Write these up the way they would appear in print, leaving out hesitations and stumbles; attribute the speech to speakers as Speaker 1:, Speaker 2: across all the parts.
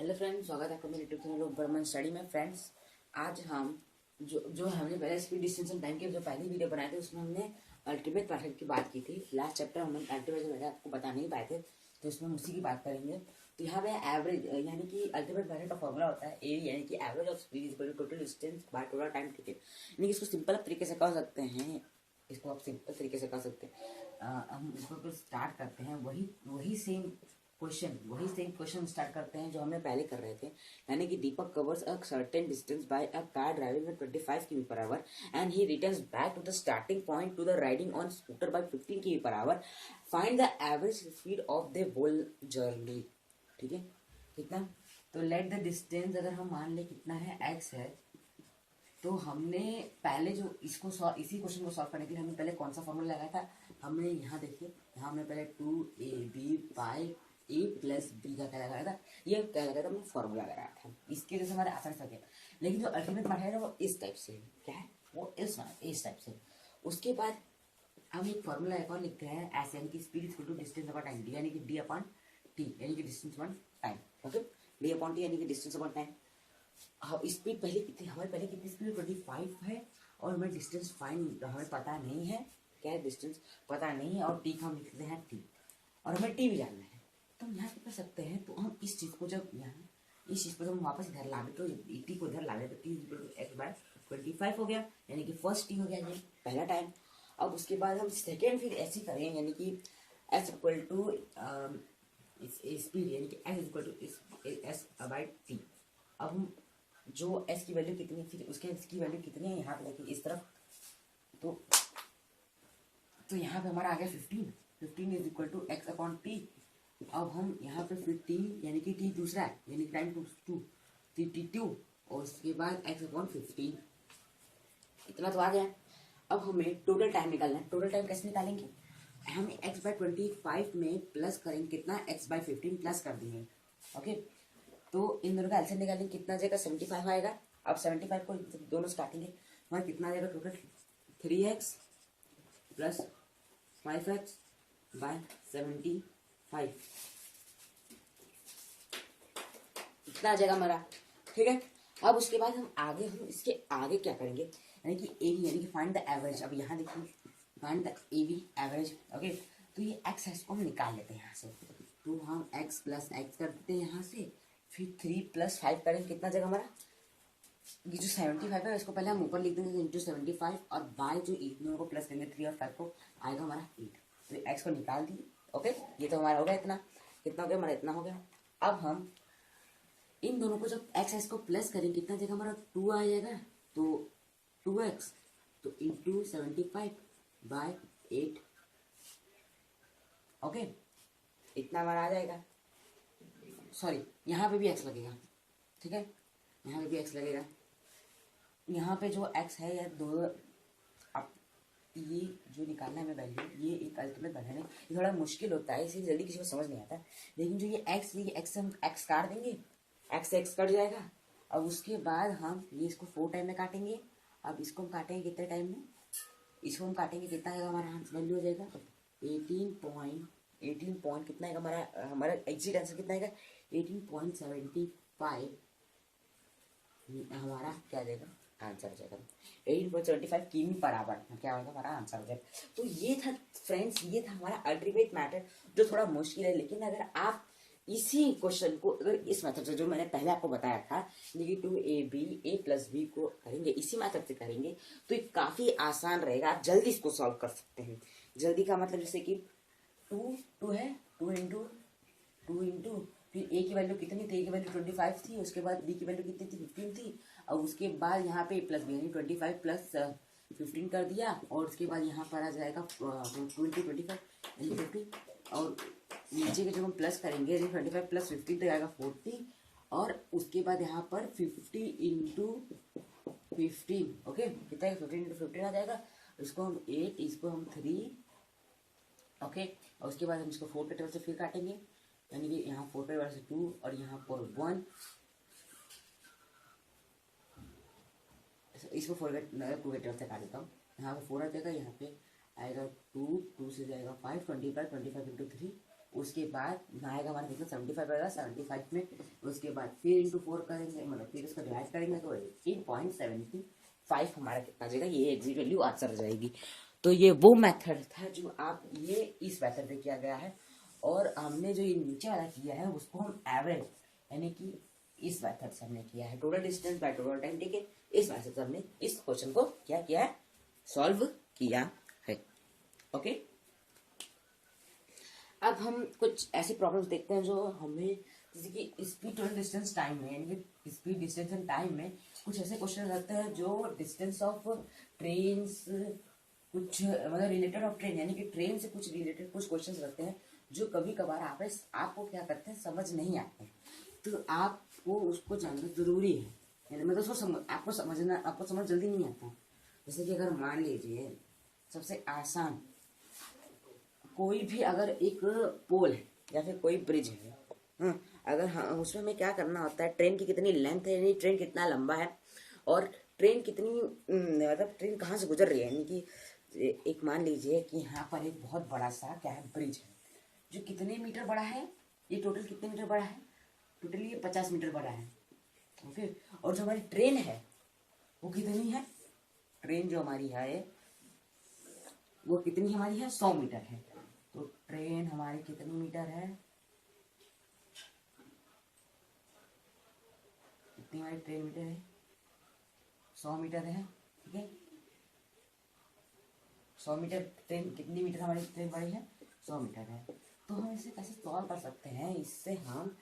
Speaker 1: Hello friends, स्वागत है आपका मेरे यूट्यूब चैनल बर्मन स्टडी में। फ्रेंड्स, आज हम जो हमने पहले स्पीड डिस्टेंस एंड टाइम की जो पहली वीडियो बनाए थे उसमें हमने अल्टीमेट मेथड की बात की थी। लास्ट चैप्टर हम अल्टीमेट मेथड आपको बता नहीं पाए थे, तो इसमें हम उसी की बात करेंगे। तो यहाँ पे एवरेज यानी कि अल्टीमेट मेथड का फॉर्मूला होता है ए यानी कि average of speed is equal to total distance by total time taken. यानी कि इसको सिंपल तरीके से कह सकते हैं, इसको आप सिंपल तरीके से कह सकते हैं। हम इसको स्टार्ट करते हैं वही सेम क्वेश्चन स्टार्ट करते हैं जो हमने पहले कर रहे थे। यानी कि Deepak covers a certain distance by a car driving at 25 किमी per hour and he returns back to the starting point to the riding on scooter by 15 किमी per hour. Find the average speed of the whole journey. ठीक है, कितना? तो let the distance अगर हम मान ले कितना है, x है, तो हमने पहले जो इसी क्वेश्चन को सॉल्व करने के लिए हमने पहले कौन सा फॉर्मूला लगाया था? हमने यहाँ देखिए, यहाँ हमने पहले 2ab by A plus B का क्या लगाया था, ये क्या लगाया था, हमने फॉर्मूला लगाया था। इसके वजह से हमारे आसान से गया। लेकिन जो अल्टीमेट मेथड है वो इस टाइप से क्या है, वो इस टाइप से। उसके बाद हम एक फॉर्मूला एक और लिखते हैं ऐसे, यानी कि speed is equal to distance upon time D, यानी कि डी अपॉन टी यानी कि distance upon time. Okay, D upon T यानी कि डिस्टेंस अपॉन टाइम। स्पीड पहले कितनी, हमारे पहले कितनी स्पीड 25 है, और हमें डिस्टेंस फाइन हमें पता नहीं है, क्या है डिस्टेंस पता नहीं है, और टी का हम लिखते हैं टी, और हमें टी भी जानना है। तो हम यहाँ क्या कर सकते हैं, तो हम इस चीज़ को जब यहाँ इस चीज़ को जब हम वापस इधर ला दे, तो टी को इधर ला दे, तो टी एक्स बाय 25 हो गया, यानी कि फर्स्ट टी हो गया, ये पहला टाइम। अब उसके बाद हम सेकेंड फिर ऐसे करेंगे, यानी कि एस इक्वल टू स्पीड यानी कि S equal to S by T. अब हम जो एस की वैल्यू कितनी, फिर उसके एस की वैल्यू कितनी है यहाँ पे देखिए इस तरफ, तो यहाँ पे हमारा आ गया 15 is equal to X upon T. अब हम यहाँ पे फिर टी यानी कि टी दूसरा है, यानी कि टाइम टू टी2, और उसके बाद एक्स अपॉन 15, इतना तो आ गया। अब हमें टोटल टाइम निकालना है। टोटल टाइम कैसे निकालेंगे? हम एक्स बाई 25 में प्लस करेंगे कितना, एक्स बाई 15 प्लस कर देंगे। ओके, तो इन दोनों का एलसीएम निकालेंगे, कितना आ जाएगा, 75 आएगा। अब 75 को दोनों से काटेंगे, हमारा कितना आ जाएगा total, 3x plus 5x bye 75, इतना आ जाएगा हमारा। ठीक है, अब उसके बाद हम इसके आगे क्या करेंगे, यानी कि एवी यानी कि फाइंड द एवरेज। अब यहाँ देखिए, find the AV average. Okay, तो ये एक्स है, इसको हम निकाल लेते हैं यहाँ से। तो हम एक्स प्लस एक्स कर देते हैं यहाँ से, फिर 3 प्लस 5 करेंगे, कितना जगह हमारा, ये जो 75 है इसको पहले हम ऊपर लिख देंगे इंटू 75, और बाय जो दोनों को प्लस करेंगे 3 और 5 को, आएगा हमारा 8। तो एक्स को निकाल दिए। ओके, ये तो हमारा हो गया इतना, कितना हो गया हमारा, इतना हो गया। अब हम इन दोनों को जब एक्स एक्स को प्लस करेंगे, कितना जगह हमारा 2 आ जाएगा, तो 2x तो इंटू 75 बाय 8। ओके, इतना हमारा आ जाएगा। सॉरी, यहाँ पे भी एक्स लगेगा। ठीक है, यहाँ पे भी एक्स लगेगा। यहाँ पे जो एक्स है या दो, अब ये जो निकालना है हमें वैल्यू, ये एक अल्टीमेट मेथड है, ये थोड़ा मुश्किल होता है, इसीलिए जल्दी किसी को समझ नहीं आता। लेकिन जो ये एक्स हम एक्स काट देंगे, एक्स एक्स कट जाएगा। अब उसके बाद हम ये इसको 4 टाइम में काटेंगे। अब इसको हम काटेंगे कितने टाइम में, इसको हम काटेंगे, कितना आएगा हमारा वैल्यू हो जाएगा 18 पॉइंट कितना आएगा हमारा एग्जिट आंसर कितना आएगा, 18.75 हमारा क्या जाएगा, आंसर हो जाएगा 18.75 किमी पर आवर, क्या होगा हमारा आंसर हो जाएगा। तो ये था फ्रेंड्स, ये था हमारा अल्टीमेट मैटर, जो थोड़ा मुश्किल है। लेकिन अगर आप इसी क्वेश्चन को अगर इस मेथड से, जो मैंने पहले आपको बताया था, -2ab a प्लस बी को करेंगे, इसी मेथड से करेंगे, तो ये काफी आसान रहेगा, आप जल्दी इसको सॉल्व कर सकते हैं। जल्दी का मतलब जैसे कि 2 है, 2 इंटू फिर ए की वैल्यू कितनी थी, ए की वैल्यू 25 थी, उसके बाद बी की वैल्यू कितनी थी, 15 थी, और उसके बाद यहाँ पे प्लस बी यानी 25 प्लस 15 कर दिया, और उसके बाद यहाँ पर आ जाएगा 25 यानी 50, और नीचे के जो हम प्लस करेंगे 25 प्लस 15 तो आएगा 40, और उसके बाद यहाँ पर 50 इंटू 15, ओके, कितना 15 इंटू 15 आ जाएगा। इसको हम 8, इसको हम 3, ओके, और उसके बाद हम इसको 4 के टेबल से फिर काटेंगे, यानी कि यहाँ 4 के टेबल से 2 और यहाँ पर 1, इसको 4 के 2 के टेबल से काट देता हूँ। यहाँ पे 4 आ जाएगा, यहाँ पे आएगा 2 से जाएगा 5, 25 इंटू 3 उसके बाद आएगा हमारा कितना 75 आएगा, 75 में उसके बाद फिर इंटू 4 करेंगे, मतलब फिर उसका डिवाइड करेंगे तो 18.75 हमारा कितना आ जाएगा, ये एग्जिट वैल्यू आंसर जाएगी। तो ये वो मेथड था जो आप ये इस मेथड पे किया गया है, और हमने जो ये नीचे वाला किया है उसको हम एवरेज यानी कि इस मेथड से हमने किया है, total distance by total time. ठीक है, इस मेथड से हमने इस क्वेश्चन को क्या किया है, सॉल्व किया है। ओके, अब हम कुछ ऐसी प्रॉब्लम्स देखते हैं जो हमें, जैसे कि स्पीड टोटल डिस्टेंस टाइम में, यानी कि स्पीड डिस्टेंस एंड टाइम में कुछ ऐसे क्वेश्चन रहते हैं जो डिस्टेंस ऑफ ट्रेन, कुछ मतलब रिलेटेड ऑफ ट्रेन, यानी कि ट्रेन से कुछ रिलेटेड कुछ क्वेश्चन रहते हैं जो कभी कभार आपको क्या करते हैं, समझ नहीं आते हैं, तो आपको उसको जानना जरूरी है। यानी मतलब उसको आपको समझ जल्दी नहीं आता। जैसे कि अगर मान लीजिए सबसे आसान, कोई भी अगर एक पोल है या फिर कोई ब्रिज है, अगर उसमें हमें क्या करना होता है, ट्रेन की कितनी लेंथ है, यानी ट्रेन कितना लंबा है, और ट्रेन कितनी मतलब ट्रेन कहाँ से गुजर रही है, यानी कि एक मान लीजिए कि यहाँ पर एक बहुत बड़ा सा क्या है, ब्रिज है, जो कितने मीटर बड़ा है, ये टोटल कितने मीटर बड़ा है, टोटली ये 50 मीटर बड़ा है। ओके, और जो हमारी ट्रेन है वो कितनी है, ट्रेन जो हमारी है वो कितनी हमारी है, 100 मीटर है। तो ट्रेन हमारी कितनी मीटर है, कितनी हमारी ट्रेन मीटर है, 100 मीटर है। ठीक है, 100 मीटर ट्रेन, कितनी मीटर हमारी ट्रेन बड़ी है, 100 मीटर है। तो हम इसे कैसे सॉल्व कर सकते हैं, इससे हम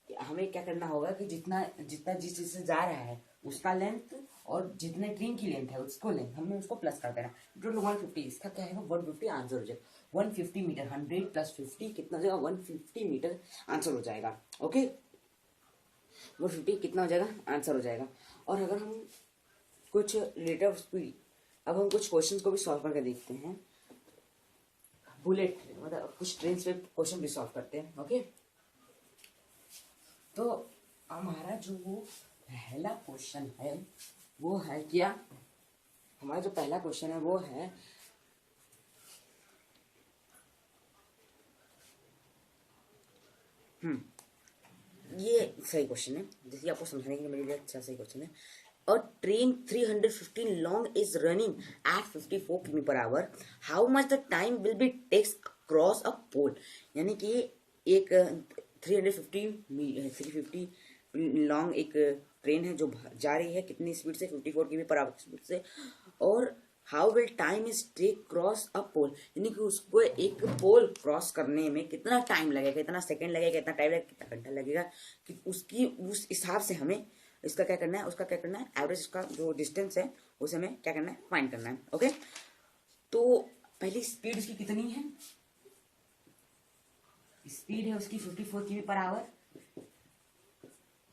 Speaker 1: हमें क्या करना होगा कि जितना जितना जिस चीज से जा रहा है उसका लेंथ और जितने ट्रेन की लेंथ है उसको लेंथ हमने उसको प्लस कर देना, टोटल 150, इसका क्या है 150 आंसर हो जाएगा। 150 मीटर, 100 प्लस 50 कितना हो जाएगा, 150 मीटर आंसर हो जाएगा। ओके, 150 कितना हो जाएगा, आंसर हो जाएगा। और अगर हम कुछ रेट ऑफ स्पीड, अब हम कुछ क्वेश्चंस को भी सॉल्व करके देखते हैं, बुलेट मतलब कुछ ट्रेन पे क्वेश्चन भी सॉल्व करते हैं। ओके, तो हमारा जो पहला क्वेश्चन है वो है क्या, हमारा जो पहला क्वेश्चन है वो है ये सही क्वेश्चन है, जैसे आपको समझाने के लिए मेरे लिए अच्छा सही क्वेश्चन है। A train 315 long is running at 54 km per hour. How much the time will be takes across a pole? यानी कि एक 350 लॉन्ग एक ट्रेन है जो जा रही है कितनी स्पीड से, 54 km पर आवर स्पीड से, और how will time is take cross a pole, यानी कि उसको एक पोल क्रॉस करने में कितना टाइम लगेगा, कितना सेकंड लगेगा, कितना टाइम लगेगा, कितना घंटा लगेगा, कि उसकी उस हिसाब से हमें इसका क्या करना है, उसका क्या करना है, एवरेज का जो डिस्टेंस है उसे हमें क्या करना है, फाइंड करना है। ओके, तो पहली स्पीड उसकी कितनी है, स्पीड है उसकी 54 किमी पर आवर।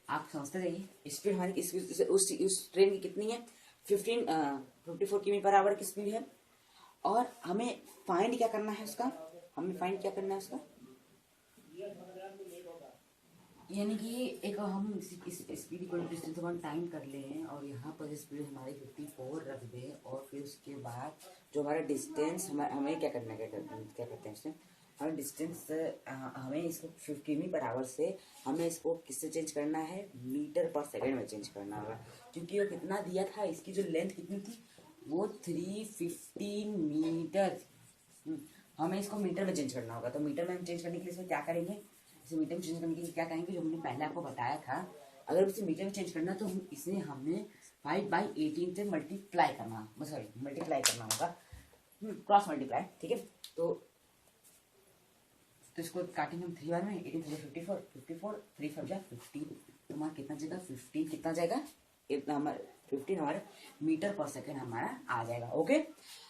Speaker 1: आप समझते जाइए, स्पीड हमारी उस ट्रेन की कितनी है, 54 किमी पर आवर की स्पीड है, और हमें फाइंड क्या करना है उसका, हमें फाइंड क्या करना है उसका, यानी कि एक हम इस स्पीड को डिस्टेंस वन टाइम कर लें और यहाँ पर स्पीड हमारी 54 रख दें, और फिर उसके बाद जो हमारा डिस्टेंस हमें क्या करना है, क्या करते हैं उसमें, हमें डिस्टेंस हमें इसको 50 किमी पर आवर से हमें इसको किससे चेंज करना है, मीटर पर सेकंड में चेंज करना होगा, क्योंकि वो कितना दिया था, इसकी जो लेंथ कितनी थी वो 315 मीटर, हमें इसको मीटर में चेंज करना होगा। तो मीटर में हम चेंज करने के लिए इसमें क्या करेंगे, इसे मीटर में चेंज करने के लिए क्या करेंगे, जो हमने पहले आपको बताया था, अगर इसे मीटर में चेंज करना तो इसे हमने 5/18 से मल्टीप्लाई करना, सॉरी मल्टीप्लाई करना होगा, क्रॉस मल्टीप्लाई। ठीक है, तो इसको काटेंगे हम 3 बार में, 18 54 54 3 5 15, तो हमारा कितना जाएगा, 15 कितना जाएगा, इतना हमारा 15 हमारा मीटर पर सेकंड हमारा आ जाएगा। ओके,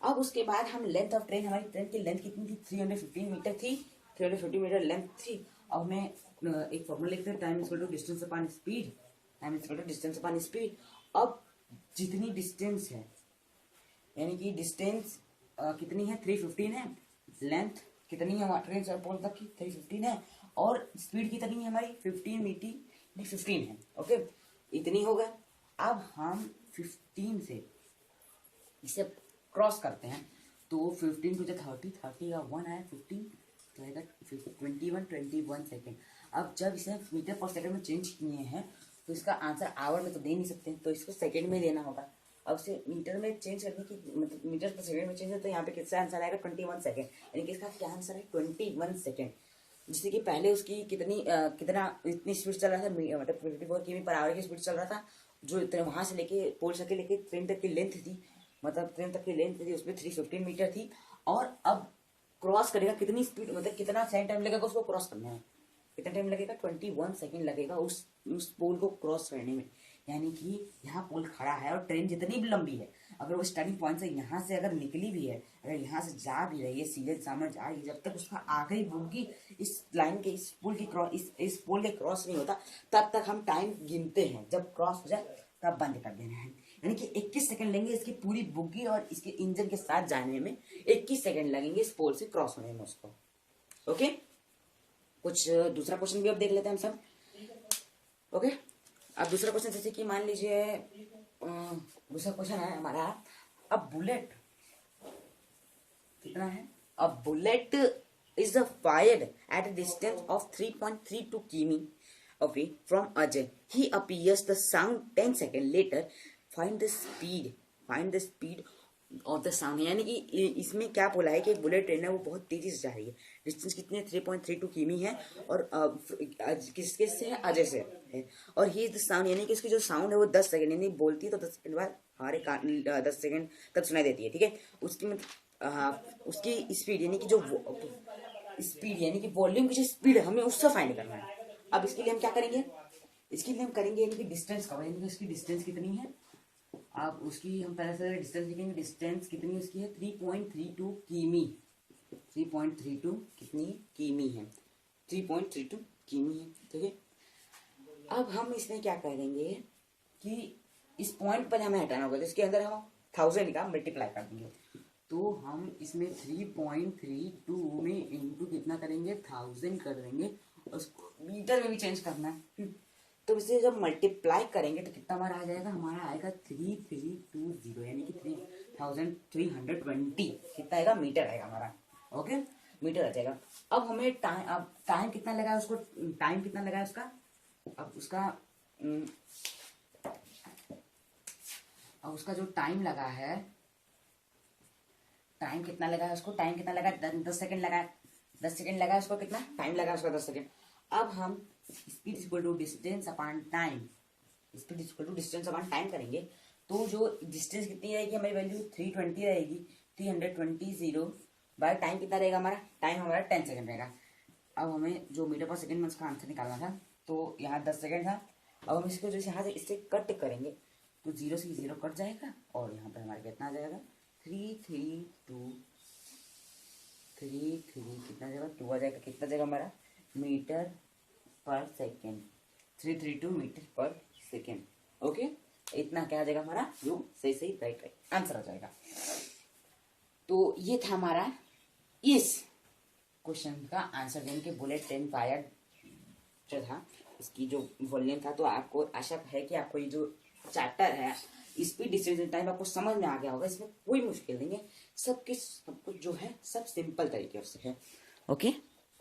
Speaker 1: अब उसके बाद हम लेंथ ऑफ ट्रेन, हमारी ट्रेन की लेंथ कितनी थी, 315 मीटर थी, 350 मीटर लेंथ थी। अब मैं एक फॉर्मूला लिखते हैं, time equal to distance upon speed, time equal to distance upon speed. अब जितनी डिस्टेंस है, यानी कि डिस्टेंस कितनी है, 315 है, लेंथ कितनी है हमारी ट्रेन से पोल तक की, 315 है, और स्पीड कितनी है हमारी 15 मीटर 15 है। ओके, इतनी हो गया। अब हम 15 से इसे क्रॉस करते हैं, तो 15 को 30 का 1 आया 15, तो आएगा 21 सेकेंड। अब जब इसे मीटर पर सेकंड में चेंज किए हैं तो इसका आंसर आवर में तो दे नहीं सकते, तो इसको सेकंड में देना होगा। अब से मीटर में चेंज करने की मतलब मीटर पर सेकंड में चेंज है, तो यहाँ पे कितना आंसर आएगा 21 सेकंड, यानी कि इसका क्या आंसर है 21 सेकंड। जिससे कि पहले उसकी इतनी स्पीड चल रहा था, मतलब 54 किमी पर आवर की स्पीड चल रहा था, जो वहां से लेके पोल से लेके ट्रेन तक की लेंथ थी, मतलब ट्रेन तक की लेंथ थी उसमें 315 मीटर थी। और अब क्रॉस करेगा कितनी स्पीड, मतलब कितना सेकंड टाइम लगेगा उसको क्रॉस करने में, कितना टाइम लगेगा 21 सेकंड लगेगा उस पोल को क्रॉस करने में। यानी कि यहाँ पोल खड़ा है और ट्रेन जितनी भी लंबी है, अगर वो स्टार्टिंग पॉइंट से यहाँ से अगर निकली भी है, अगर यहाँ से जा भी रही है सीधे दिशा में जा रही है, जब तक उसका आगे ही बोगी इस लाइन के इस पोल की क्रॉस इस पोल के क्रॉस नहीं होता, तब तक हम टाइम गिनते हैं, जब क्रॉस हो जाए तब बंद कर देना है। यानी कि 21 सेकंड लेंगे इसकी पूरी बुग्गी और इसके इंजन के साथ जाने में, 21 सेकंड लगेंगे इस पोल से क्रॉस होने में उसको। ओके, कुछ दूसरा क्वेश्चन भी अब देख लेते हैं हम सब। ओके, अब दूसरा क्वेश्चन जैसे कि मान लीजिए दूसरा क्वेश्चन है हमारा, अब बुलेट कितना है, अब bullet is fired eight a distance of 3.32 km away from Ajay. He appears the sound 10 seconds later. Find the speed of the sound. यानी कि इसमें क्या बोला है कि बुलेट ट्रेन है वो बहुत तेजी से जा रही है, डिस्टेंस कितनी है 3.32 किमी है, और किसके से है, अजय से है। और ही द साउंड यानी कि इसकी जो साउंड है वो 10 सेकंड, यानी बोलती है तो 10 सेकंड बाद हमारे 10 सेकंड तक सुनाई देती है। ठीक है, उसकी स्पीड यानी कि जो स्पीड यानी कि वॉल्यूम की जो स्पीड है हमें उससे फाइंड करना है। अब इसके लिए हम क्या करेंगे, इसके लिए हम करेंगे यानी कि डिस्टेंस का, यानी कि उसकी डिस्टेंस कितनी है, आप उसकी हम पहले से डिस्टेंस लिखेंगे, डिस्टेंस कितनी उसकी है 3.32 किमी, 3.32 कितनी किमी है, 3.32 किमी है। ठीक है, अब हम इसमें क्या करेंगे कि इस पॉइंट पर हमें हटाना होगा, तो इसके अंदर हम 1000 का मल्टीप्लाई कर देंगे, तो हम इसमें 3.32 में इंटू कितना करेंगे 1000 कर देंगे, उसको मीटर में भी चेंज करना है। तो इसे जब मल्टीप्लाई करेंगे तो कितना हमारा आ जाएगा, हमारा आएगा 3320, यानी कि 3320 कितना आएगा, मीटर आएगा हमारा। ओके, मीटर आ जाएगा। अब हमें टाइम कितना लगा उसको, टाइम कितना लगा उसका, अब उसका जो टाइम लगा है, टाइम कितना लगा उसको, टाइम कितना लगा 10 सेकंड लगा, 10 सेकंड लगा उसको, कितना टाइम लगा उसका 10 सेकंड। अब हम speed equal to distance upon time, speed equal to distance upon time करेंगे, तो जो डिस्टेंस कितनी रहेगी हमारी वैल्यू 320 रहेगी, 320 बाय टाइम कितना रहेगा हमारा, टाइम हमारा 10 सेकंड रहेगा। अब हमें जो मीटर पर सेकंड में उसका आंसर निकालना था, तो यहाँ 10 सेकंड था। अब हम इसको जो यहाँ से इससे कट करेंगे तो 0 से 0 कट जाएगा, और यहाँ पर हमारे कितना आ जाएगा 332 कितना जाएगा 2 आ जाएगा, कितना जाएगा हमारा मीटर पर सेकेंड, 332 मीटर पर सेकेंड। ओके, इतना क्या आ जाएगा हमारा, जो सही राइट आंसर आ जाएगा। तो ये था हमारा इस क्वेश्चन का आंसर, यानी कि बुलेट ट्रेन फायर जो था इसकी जो वॉल्यूम था। तो आपको आशा है कि आपको ये जो चैप्टर है स्पीड डिस्टेंस एंड टाइम आपको समझ में आ गया होगा, इसमें कोई मुश्किल नहीं है, सब कुछ जो है सब सिंपल तरीके से है। ओके।